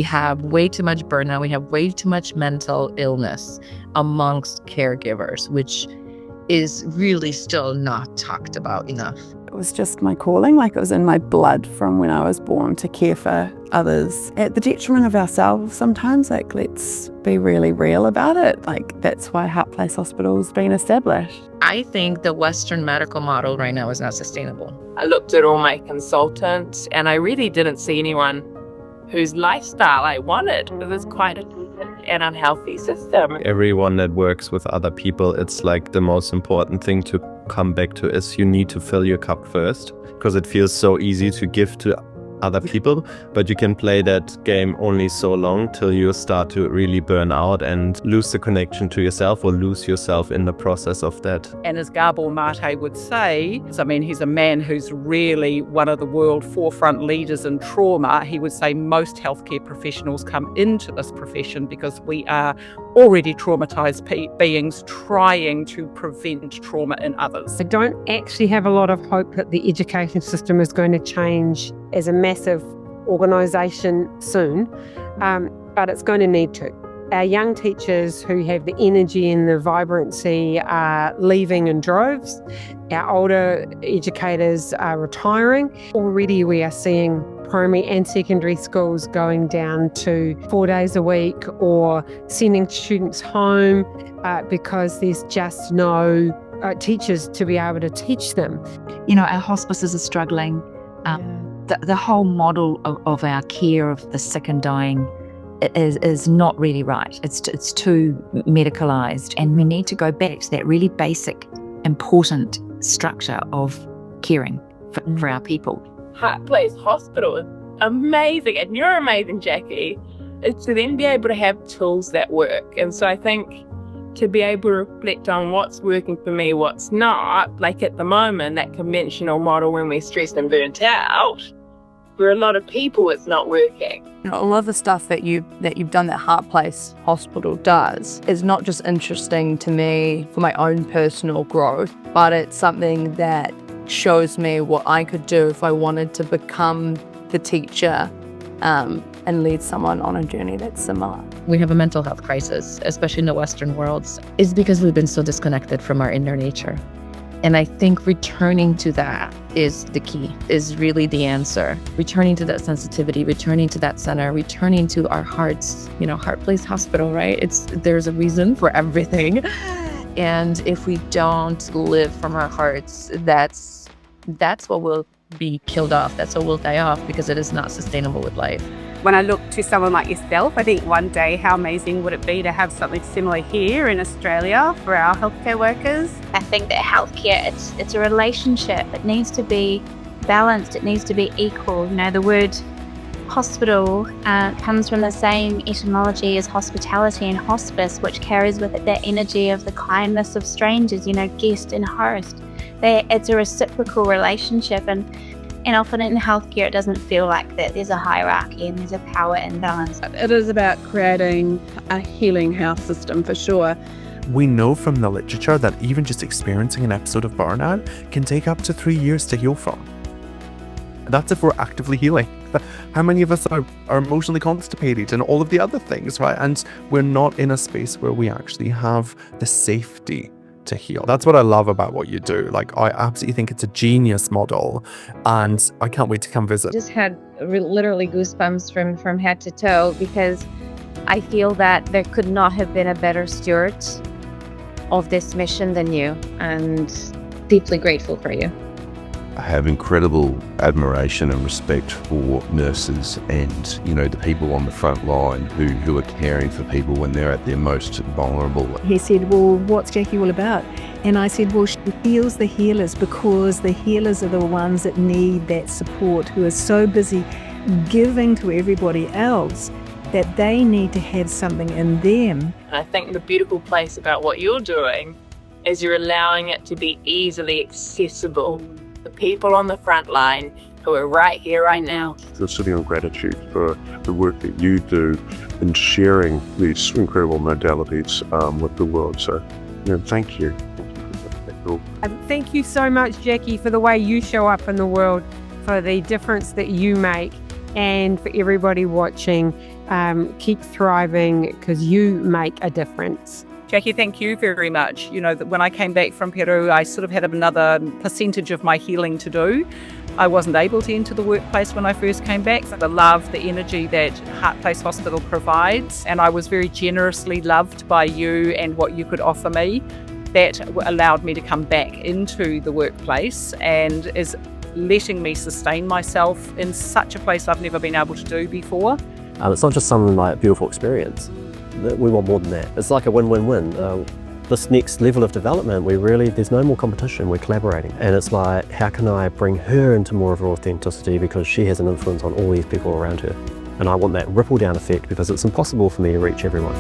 We have way too much burnout. We have way too much mental illness amongst caregivers, which is really still not talked about enough. It was just my calling, like it was in my blood from when I was born to care for others at the detriment of ourselves sometimes. Like, let's be really real about it. Like, that's why Heart Place Hospital's been established. I think the Western medical model right now is not sustainable. I looked at all my consultants and I really didn't see anyone whose lifestyle I wanted. It was quite an unhealthy system. Everyone that works with other people, it's like the most important thing to come back to is you need to fill your cup first, because it feels so easy to give to other people, but you can play that game only so long till you start to really burn out and lose the connection to yourself or lose yourself in the process of that. And as Gabor Mate would say, I mean, he's a man who's really one of the world forefront leaders in trauma. He would say most healthcare professionals come into this profession because we are already traumatized beings trying to prevent trauma in others. I don't actually have a lot of hope that the education system is going to change as a massive organisation soon, but it's going to need to. Our young teachers who have the energy and the vibrancy are leaving in droves. Our older educators are retiring. Already we are seeing primary and secondary schools going down to 4 days a week or sending students home because there's just no teachers to be able to teach them. You know, our hospices are struggling. The whole model of our care of the sick and dying is not really right. It's too medicalised, and we need to go back to that really basic, important structure of caring for our people. Heart Place Hospital is amazing, and you're amazing, Jackie. It's to then be able to have tools that work. And so I think to be able to reflect on what's working for me, what's not, like at the moment, that conventional model when we're stressed and burnt out, for a lot of people it's not working. You know, a lot of the stuff that you've done that Heart Place Hospital does is not just interesting to me for my own personal growth, but it's something that shows me what I could do if I wanted to become the teacher and lead someone on a journey that's similar. We have a mental health crisis, especially in the Western worlds, is because we've been so disconnected from our inner nature. And I think returning to that is the key, is really the answer. Returning to that sensitivity, returning to that center, returning to our hearts. You know, Heart Place Hospital, right? There's a reason for everything. And if we don't live from our hearts, that's what will be killed off. That's what will die off, because it is not sustainable with life. When I look to someone like yourself, I think one day how amazing would it be to have something similar here in Australia for our healthcare workers? I think that healthcare, it's a relationship. It needs to be balanced. It needs to be equal. You know, the word hospital comes from the same etymology as hospitality and hospice, which carries with it that energy of the kindness of strangers, you know, guest and host. It's a reciprocal relationship, and often in healthcare it doesn't feel like that. There's a hierarchy and there's a power imbalance. It is about creating a healing health system for sure. We know from the literature that even just experiencing an episode of burnout can take up to 3 years to heal from. That's if we're actively healing. How many of us are emotionally constipated and all of the other things, right? And we're not in a space where we actually have the safety to heal. That's what I love about what you do. Like, I absolutely think it's a genius model, and I can't wait to come visit. Just had literally goosebumps from head to toe, because I feel that there could not have been a better steward of this mission than you, and deeply grateful for you. I have incredible admiration and respect for nurses and, you know, the people on the front line who are caring for people when they're at their most vulnerable. He said, well, what's Jackie all about? And I said, well, she heals the healers, because the healers are the ones that need that support, who are so busy giving to everybody else that they need to have something in them. I think the beautiful place about what you're doing is you're allowing it to be easily accessible. The people on the front line who are right here, right now. Just sitting on gratitude for the work that you do in sharing these incredible modalities with the world. So, you know, thank you. Thank you so much, Jackie, for the way you show up in the world, for the difference that you make, And for everybody watching, keep thriving because you make a difference. Jackie, thank you very much. You know, when I came back from Peru, I sort of had another percentage of my healing to do. I wasn't able to enter the workplace when I first came back. I love the energy that Heart Place Hospital provides, and I was very generously loved by you and what you could offer me. That allowed me to come back into the workplace and is letting me sustain myself in such a place I've never been able to do before. It's not just some beautiful experience. We want more than that. It's like a win-win-win. This next level of development, there's no more competition, we're collaborating. And it's like, how can I bring her into more of her authenticity because she has an influence on all these people around her. And I want that ripple down effect because it's impossible for me to reach everyone.